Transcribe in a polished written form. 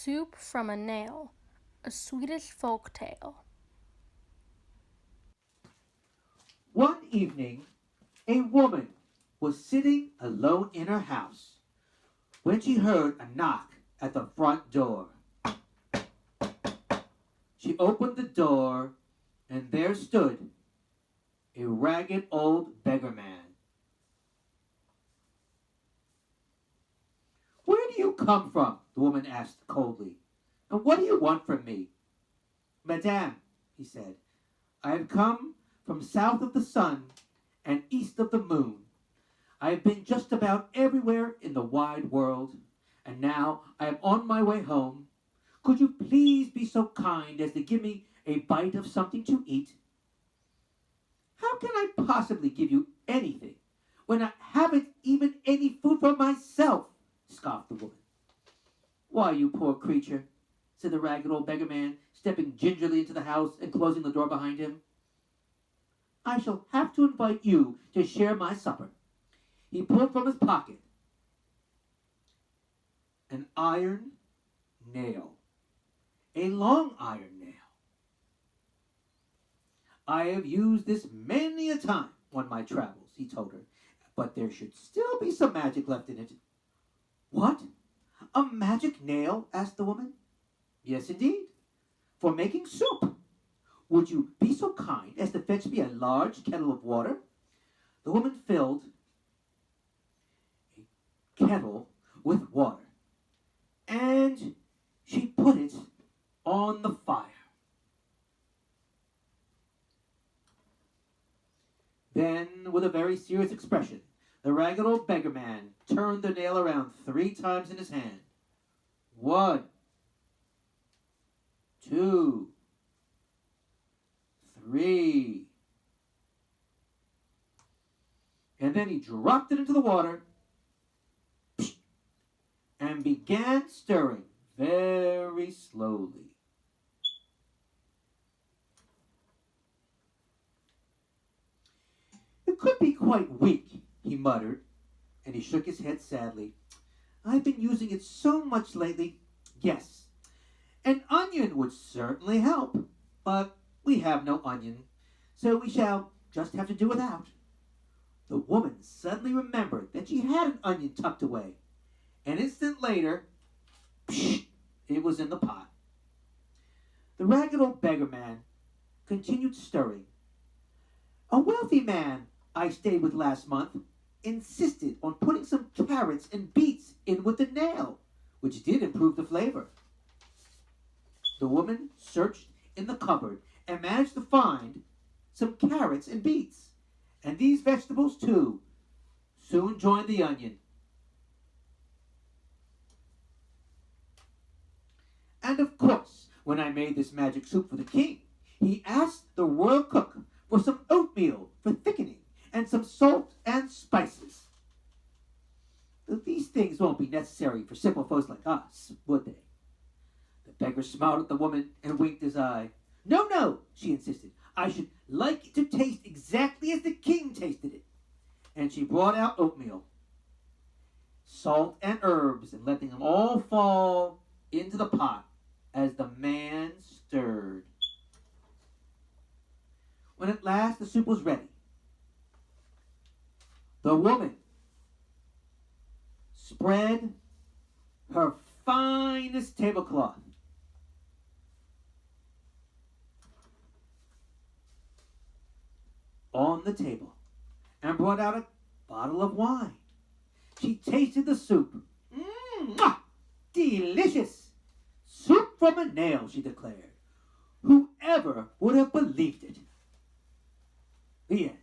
Soup from a Nail, a Swedish folk tale. One evening, a woman was sitting alone in her house when she heard a knock at the front door. She opened the door, and there stood a ragged old beggar man. "Where do you come from?" the woman asked coldly. "And what do you want from me?" "Madame," he said, "I have come from south of the sun and east of the moon. I have been just about everywhere in the wide world, and now I am on my way home. Could you please be so kind as to give me a bite of something to eat?" "How can I possibly give you anything when I haven't even any food for myself?" scoffed the woman. "Why, you poor creature," said the ragged old beggar man, stepping gingerly into the house and closing the door behind him, "I shall have to invite you to share my supper." He pulled from his pocket an iron nail, a long iron nail. "I have used this many a time on my travels," he told her, "but there should still be some magic left in it." "What? A magic nail?" asked the woman. "Yes, indeed, for making soup. Would you be so kind as to fetch me a large kettle of water?" The woman filled a kettle with water, and she put it on the fire. Then, with a very serious expression, the ragged old beggar man turned the nail around 3 times in his hand. 1, 2, 3. And then he dropped it into the water and began stirring very slowly. "It could be quite weak," he muttered, and he shook his head sadly. "I've been using it so much lately. Yes, an onion would certainly help, but we have no onion, so we shall just have to do without." The woman suddenly remembered that she had an onion tucked away. An instant later, it was in the pot. The ragged old beggar man continued stirring. "A wealthy man I stayed with last month insisted on putting some carrots and beets in with the nail, which did improve the flavor." The woman searched in the cupboard and managed to find some carrots and beets, and these vegetables, too, soon joined the onion. "And of course, when I made this magic soup for the king, he asked the royal cook for some oatmeal for thickening and some salt and spices. These things won't be necessary for simple folks like us, would they?" The beggar smiled at the woman and winked his eye. "No, no," she insisted. "I should like it to taste exactly as the king tasted it." And she brought out oatmeal, salt, and herbs, and letting them all fall into the pot as the man stirred. When at last the soup was ready, the woman spread her finest tablecloth on the table and brought out a bottle of wine. She tasted the soup. Delicious! "Soup from a nail," she declared. "Whoever would have believed it?" The end.